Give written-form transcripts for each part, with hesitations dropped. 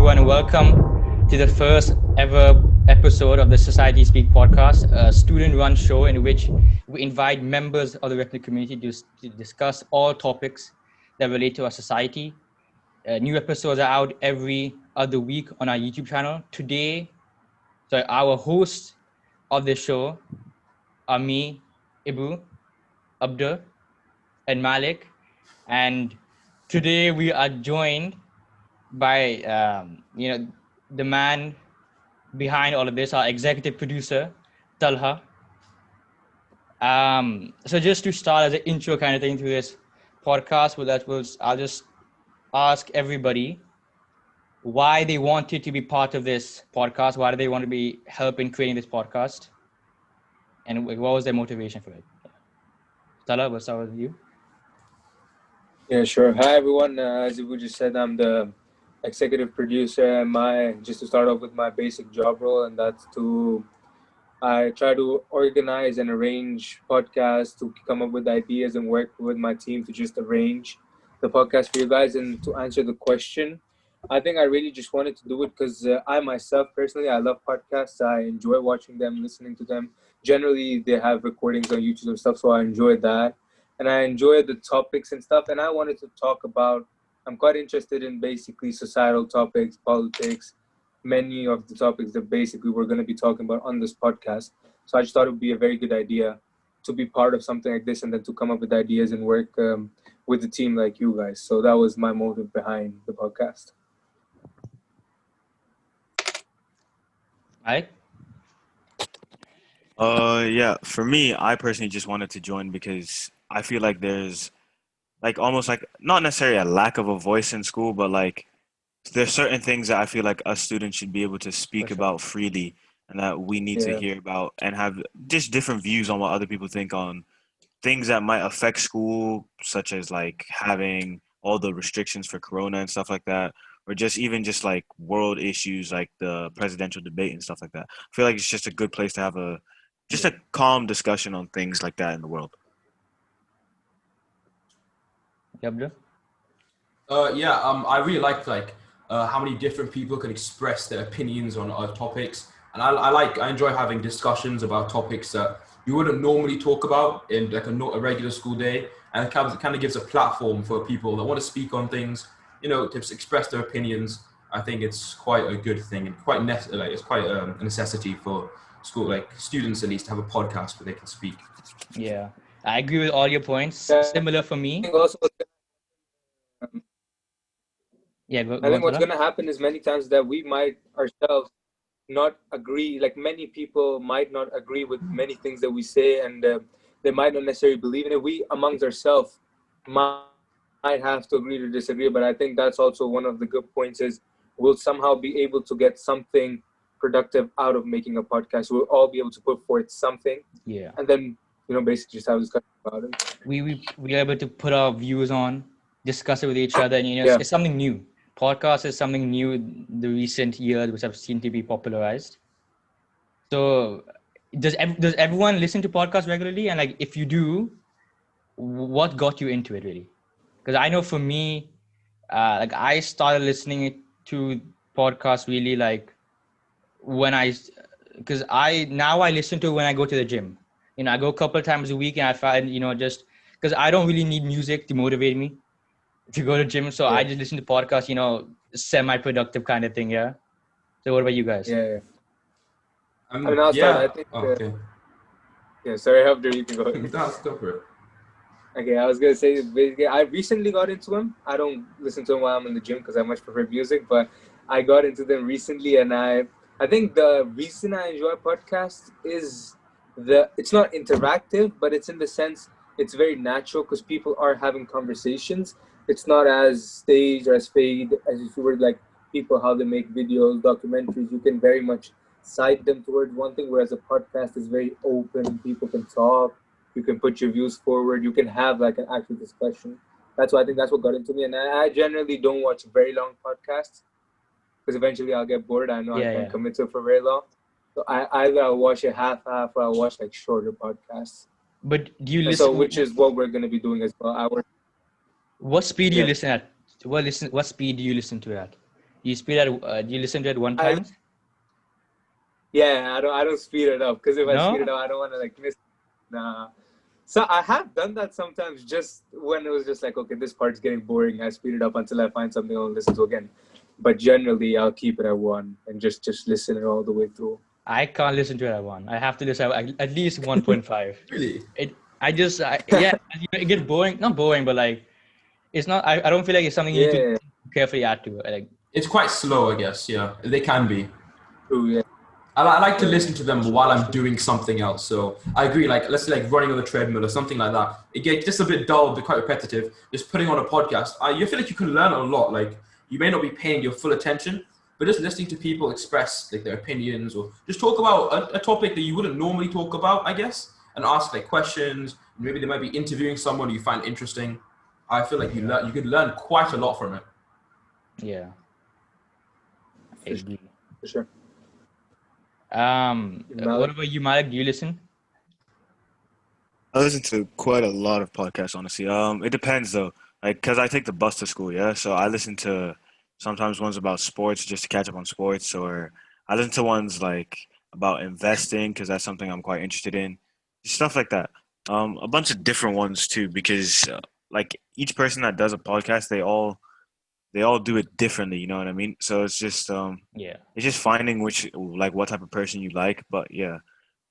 everyone, and welcome to the first ever episode of the Society Speak podcast, a student-run show in which we invite members of the Repton community to discuss all topics that relate to our society. New episodes are out every other week on our YouTube channel. Today, our hosts of the show are me, Abdur, and Malik, and today we are joined by the man behind all of this, our executive producer, Talha. So just to start as an intro kind of thing to this podcast, I'll just ask everybody why they wanted to be part of this podcast. Why do they want to be helping creating this podcast? And what was their motivation for it? Talha, we'll start with you. Yeah, sure. Hi, everyone. As you just said, I'm the executive producer, and just to start off with my basic job role, and that's I try to organize and arrange podcasts, to come up with ideas and work with my team to just arrange the podcast for you guys. And to answer the question, I think I really just wanted to do it because I myself, personally, I love podcasts. I enjoy watching them, listening to them. Generally, they have recordings on YouTube and stuff, so I enjoy that. And I enjoy the topics and stuff. And I wanted to talk about, I'm quite interested in basically societal topics, politics, many of the topics that basically we're going to be talking about on this podcast. So I just thought it would be a very good idea to be part of something like this and then to come up with ideas and work with the team like you guys. So that was my motive behind the podcast. Right? Yeah, for me, I personally just wanted to join because I feel like there's almost not necessarily a lack of a voice in school, but there's certain things that I feel like us students should be able to speak about freely and that we need to hear about and have just different views on what other people think on things that might affect school, such as having all the restrictions for Corona and stuff like that, or just even just world issues like the presidential debate and stuff like that. I feel like it's just a good place to have a calm discussion on things like that in the world. Abdur? I really like how many different people can express their opinions on topics, and I enjoy having discussions about topics that you wouldn't normally talk about in a regular school day, and it kind of gives a platform for people that want to speak on things, to express their opinions. I think it's quite a good thing and it's quite a necessity for school, students at least, to have a podcast where they can speak. Yeah, I agree with all your points. Similar for me. I think what's going to happen is many times that we might ourselves not agree, many people might not agree with many things that we say, and they might not necessarily believe in it. We amongst ourselves might have to agree to disagree, but I think that's also one of the good points is we'll somehow be able to get something productive out of making a podcast. We'll all be able to put forth something, and then basically just have a discussion about it. We're able to put our views on, discuss it with each other, and it's something new. Podcast is something new in the recent years, which have seen to be popularized. So does everyone listen to podcasts regularly? And if you do, what got you into it really? Because I know for me, I started listening to podcasts really because I listen to it when I go to the gym. I go a couple of times a week, and I find just because I don't really need music to motivate me to go to gym, so I just listen to podcasts, semi-productive kind of thing. Yeah. So what about you guys? I think. Sorry, Abdur, you can go. That's go for it. Okay, I was gonna say basically I recently got into them. I don't listen to them while I'm in the gym because I much prefer music, but I got into them recently, and I think the reason I enjoy podcasts is it's not interactive, but it's in the sense it's very natural because people are having conversations. It's not as staged or as fade as if you were people, how they make videos, documentaries. You can very much side them towards one thing, whereas a podcast is very open. People can talk. You can put your views forward. You can have an actual discussion. That's why I think that's what got into me. And I generally don't watch very long podcasts because eventually I'll get bored. I know I can't commit to it for very long. So I'll watch it half, or I'll watch shorter podcasts. But do you listen? So which is what we're going to be doing as well. What speed do you listen at? What speed do you listen to at? You speed it. Do you listen to it one time? Yeah, I don't speed it up because if I No? speed it up, I don't want to like miss. Nah. So I have done that sometimes, just when it was just like, okay, this part's getting boring. I speed it up until I find something I'll listen to again. But generally, I'll keep it at 1 and just listen it all the way through. I can't listen to it at 1. I have to listen at least 1.5. Really? Yeah, it gets boring. Not boring, but like it's not. I don't feel like it's something you need to carefully add to. Like It's quite slow, I guess. Yeah, they can be. True, yeah. I like to listen to them while I'm doing something else. So I agree. Like, let's say like running on the treadmill or something like that. It gets just a bit dull, but quite repetitive. Just putting on a podcast, you feel like you can learn a lot. Like, you may not be paying your full attention, but just listening to people express like their opinions or just talk about a topic that you wouldn't normally talk about, I guess, and ask like questions. Maybe they might be interviewing someone you find interesting. I feel like you could learn quite a lot from it. yeah, I agree. For sure. What about you, Malik? Do you listen? I listen to quite a lot of podcasts, honestly. It depends though, like, cause I take the bus to school, yeah. So I listen to sometimes ones about sports just to catch up on sports, or I listen to ones like about investing because that's something I'm quite interested in, stuff like that. A bunch of different ones too, because like each person that does a podcast, they all do it differently. You know what I mean? So it's just Yeah. it's just finding what type of person you like. But yeah,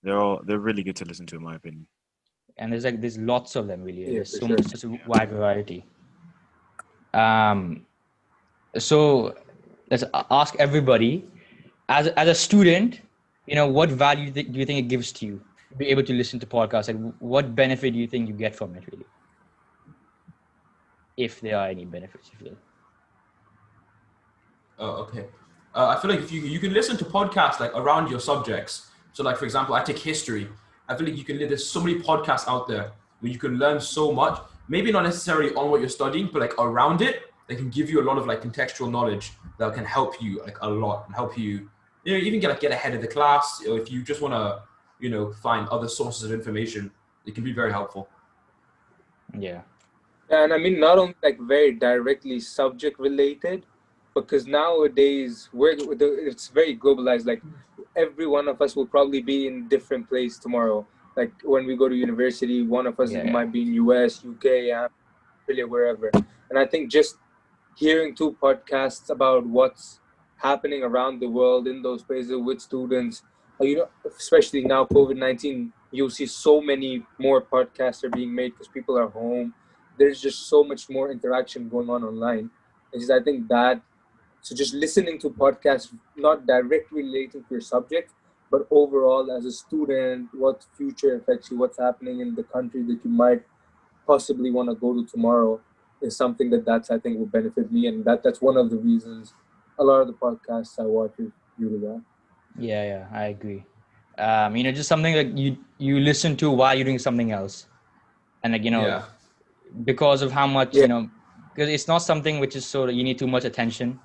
they're really good to listen to, in my opinion. And there's lots of them really. Yeah, There's for so sure. much, such a wide variety. So let's ask everybody, as a student, what value do you think it gives to you to be able to listen to podcasts? Like, what benefit do you think you get from it, really? If there are any benefits, you feel. Oh, okay. I feel like if you can listen to podcasts like around your subjects. So like, for example, I take history. I feel like there's so many podcasts out there where you can learn so much, maybe not necessarily on what you're studying, but like around it, they can give you a lot of like contextual knowledge that can help you like a lot and help you, even get ahead of the class. Or if you just want to, find other sources of information, it can be very helpful. Yeah. And I mean, not only like very directly subject related, because nowadays it's very globalized. Like every one of us will probably be in different place tomorrow. Like when we go to university, one of us might be in US, UK, Australia, wherever. And I think just hearing 2 podcasts about what's happening around the world in those places with students, especially now COVID-19, you'll see so many more podcasts are being made because people are home. There's just so much more interaction going on online. And just, I think that, so just listening to podcasts, not directly related to your subject, but overall as a student, what future affects you, what's happening in the country that you might possibly want to go to tomorrow, is something that's I think will benefit me. And that's one of the reasons a lot of the podcasts I watch is due to that. Yeah, I agree. Just something like you listen to while you're doing something else. And like, because of how much, because it's not something which is so that you need too much attention.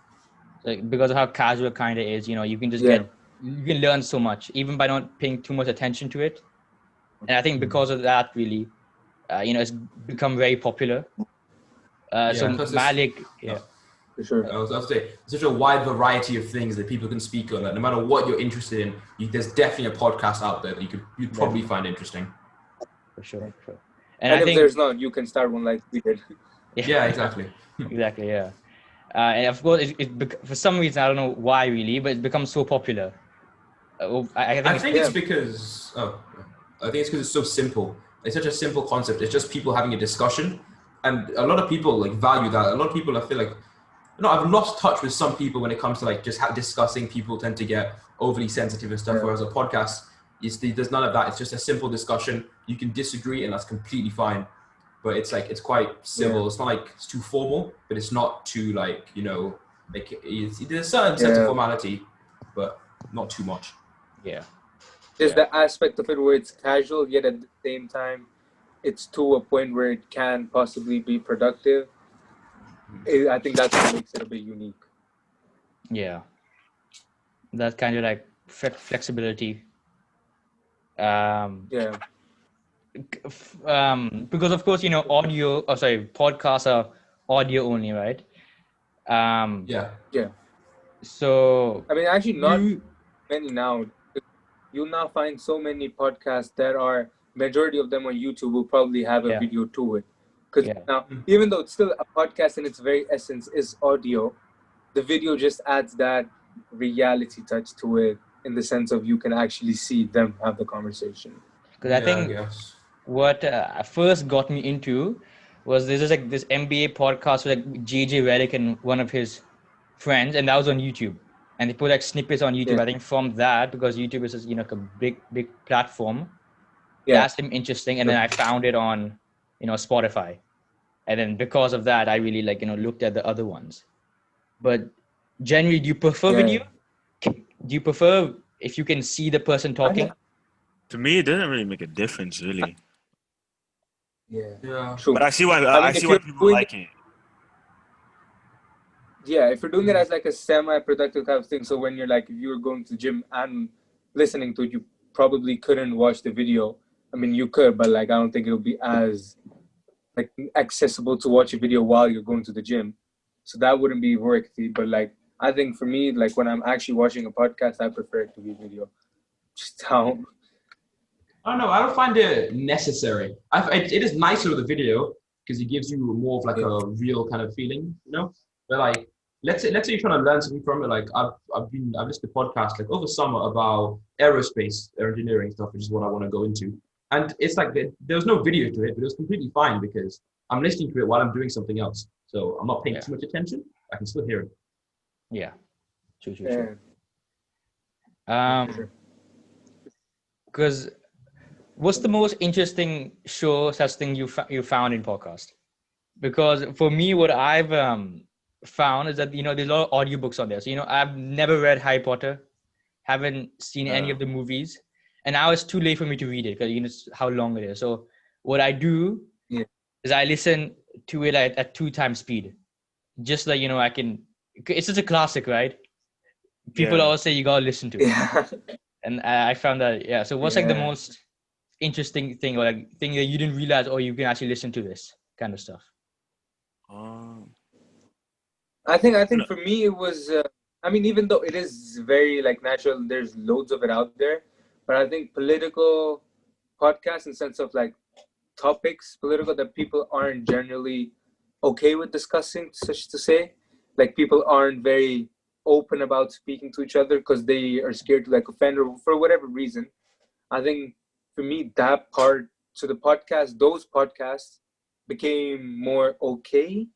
Like, because of how casual it kind of is, you can just you can learn so much even by not paying too much attention to it. And I think because of that, really, it's become very popular. So Malik, for sure. I was going to say, such a wide variety of things that people can speak on. Like, no matter what you're interested in, there's definitely a podcast out there that you'd probably find interesting. For sure. And I think if there's not, you can start one like we did. Yeah, exactly. Exactly, yeah. And of course, for some reason, I don't know why really, but it becomes so popular. I think it's because it's so simple. It's such a simple concept. It's just people having a discussion, and a lot of people like value that. A lot of people, I feel like, I've lost touch with some people when it comes to like just discussing. People tend to get overly sensitive and stuff. Yeah. Whereas a podcast, there's none of that. It's just a simple discussion. You can disagree, and that's completely fine. But it's quite civil. Yeah. It's not like it's too formal, but it's not too like there's a certain sense of formality, but not too much. Yeah. There's the aspect of it where it's casual, yet at the same time, it's to a point where it can possibly be productive. I think that's what makes it a bit unique. Yeah. That kind of like flexibility. Because of course, podcasts are audio only, right? Yeah. So I mean, actually, not you, many now. You'll now find so many podcasts that are majority of them on YouTube will probably have a yeah, video to it. Because yeah. now, even though it's still a podcast in its very essence is audio, the video just adds that reality touch to it in the sense of you can actually see them have the conversation. Because I Yeah, I think guess. what first got me into was this is like this MBA podcast with like JJ Redick and one of his friends, and that was on YouTube. And they put like snippets on YouTube. Yeah. I think from that, because YouTube is like a big platform, Yeah. that seemed interesting. And then I found it on Spotify, and then because of that, I really like looked at the other ones. But generally, do you prefer Yeah. video? Do you prefer if you can see the person talking? To me, it doesn't really make a difference, really. Yeah. Yeah. True. But I see why I mean, if you're people doing like it. if you're doing it as like a semi-productive type of thing, so when you're like, if you were going to the gym and listening to it, you probably couldn't watch the video. I mean, you could, but like, I don't think it'll be as like accessible to watch a video while you're going to the gym. So that wouldn't be worthy. But like, I think for me, like when I'm actually watching a podcast, I prefer it to be video. Just how. I don't know. I don't find it necessary. It is nicer with a video because it gives you more of like a real kind of feeling, you know. But like, let's say you're trying to learn something from it. Like I've listened to podcasts like over summer about aerospace engineering stuff, which is what I want to go into. And it's like there was no video to it, but it was completely fine because I'm listening to it while I'm doing something else. So I'm not paying too much attention. I can still hear it. Yeah, true. Sure. Because what's the most interesting show such thing you found in podcast? Because for me, what I've found is that there's a lot of audiobooks on there. So I've never read Harry Potter, haven't seen any of the movies, and now it's too late for me to read it because how long it is. So what I do is I listen to it at 2 times speed, just like I can. It's just a classic, right? People always say you gotta listen to it. Yeah. And I found that, so what's like the most interesting thing or like thing that you didn't realize, or you can actually listen to this kind of stuff? I think for me it was. I mean, even though it is very like natural, there's loads of it out there. But I think political podcasts, in sense of like topics, political that people aren't generally okay with discussing, such to say, like people aren't very open about speaking to each other because they are scared to like offend or for whatever reason. I think for me that part, so those podcasts became more okay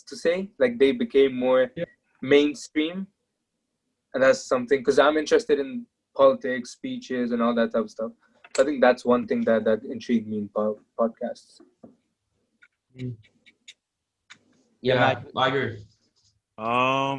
to say, like they became more mainstream, and that's something because I'm interested in politics, speeches, and all that type of stuff. So I think that's one thing that intrigued me in podcasts. Yeah, I agree. I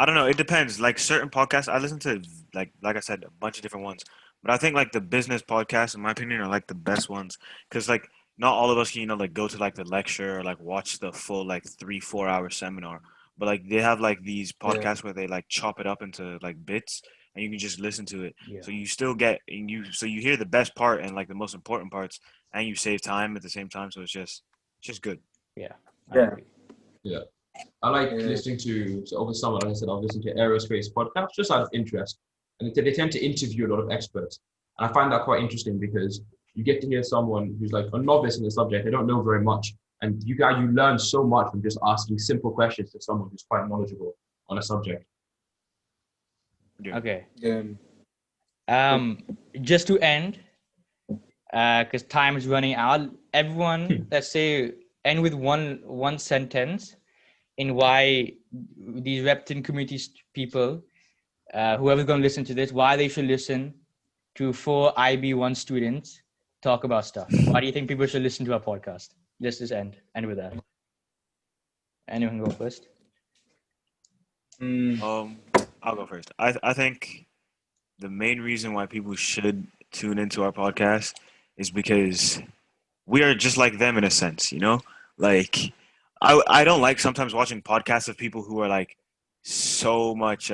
don't know. It depends. Like certain podcasts, I listen to like I said, a bunch of different ones. But I think like the business podcasts, in my opinion, are like the best ones because like not all of us can like go to like the lecture or like watch the full like 3-4 hour seminar. But like they have like these podcasts where they like chop it up into like bits and you can just listen to it. Yeah. So you still get and you hear the best part and like the most important parts and you save time at the same time. So it's just good. Yeah. Yeah. I like listening to, so over summer, like I said, I've listened to aerospace podcasts just out of interest. And they tend to interview a lot of experts. And I find that quite interesting because you get to hear someone who's like a novice in the subject. They don't know very much. And you learn so much from just asking simple questions to someone who's quite knowledgeable on a subject. Yeah. Okay. Yeah. Just to end, because time is running out, everyone, let's say, end with one sentence in why these Repton community people, whoever's going to listen to this, why they should listen to 4 IB1 students talk about stuff. Why do you think people should listen to our podcast? Let's just end with that. Anyone go first? I'll go first. I think the main reason why people should tune into our podcast is because we are just like them in a sense, Like I don't like sometimes watching podcasts of people who are like so much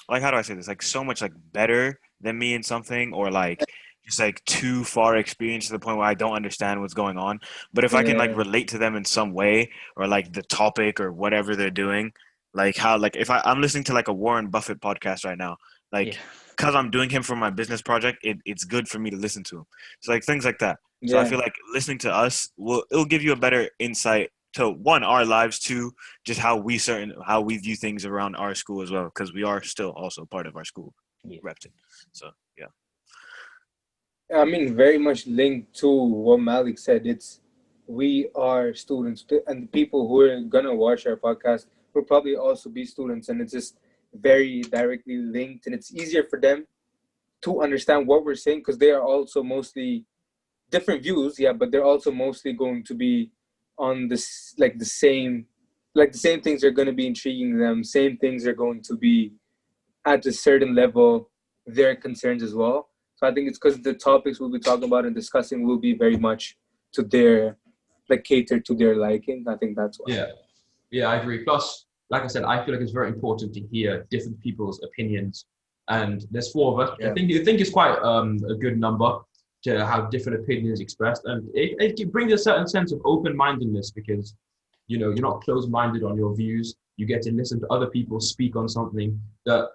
like how do I say this? Like so much like better than me in something or like just like too far experienced to the point where I don't understand what's going on. But if I can like relate to them in some way or like the topic or whatever they're doing, Like how, like if I'm listening to like a Warren Buffett podcast right now, like Yeah. because I'm doing him for my business project, it's good for me to listen to him. So like things like that. So I Yeah. feel like listening to us it'll give you a better insight to one, our lives, two, just how we view things around our school as well, because we are still also part of our school, Yeah. Repton. So yeah. I mean, very much linked to what Malik said. We are students, and the people who are gonna watch our podcast will probably also be students, and it's just very directly linked, and it's easier for them to understand what we're saying because they are also mostly different views, yeah, but they're also mostly going to be on this the same things are going to be intriguing them. Same things are going to be at a certain level their concerns as well. So I think it's because the topics we'll be talking about and discussing will be very much to their cater to their liking. I think that's why. Yeah, I agree. Plus, like I said, I feel like it's very important to hear different people's opinions. And there's 4 of us. Yeah. I think it's quite a good number to have different opinions expressed, and it brings a certain sense of open-mindedness because you're not closed-minded on your views. You get to listen to other people speak on something that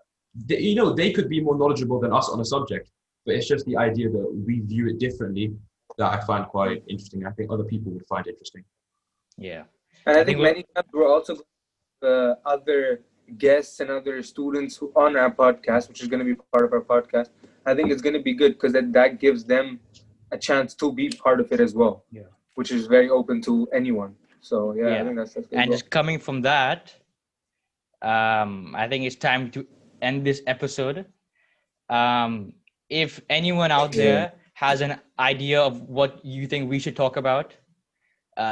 they could be more knowledgeable than us on a subject, but it's just the idea that we view it differently that I find quite interesting. I think other people would find interesting. Yeah. And I think many times we're also other guests and other students on our podcast, which is going to be part of our podcast. I think it's going to be good because that gives them a chance to be part of it as well. Yeah. Which is very open to anyone. So yeah. I think that's good. And just coming from that, I think it's time to end this episode. If anyone out there has an idea of what you think we should talk about,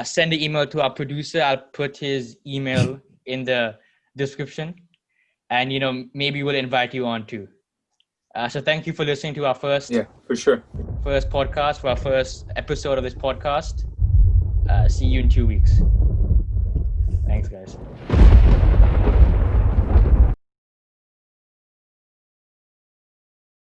send an email to our producer. I'll put his email in the description, and maybe we'll invite you on too. So thank you for listening to our first podcast, for our first episode of this podcast. See you in 2 weeks. Thanks, guys.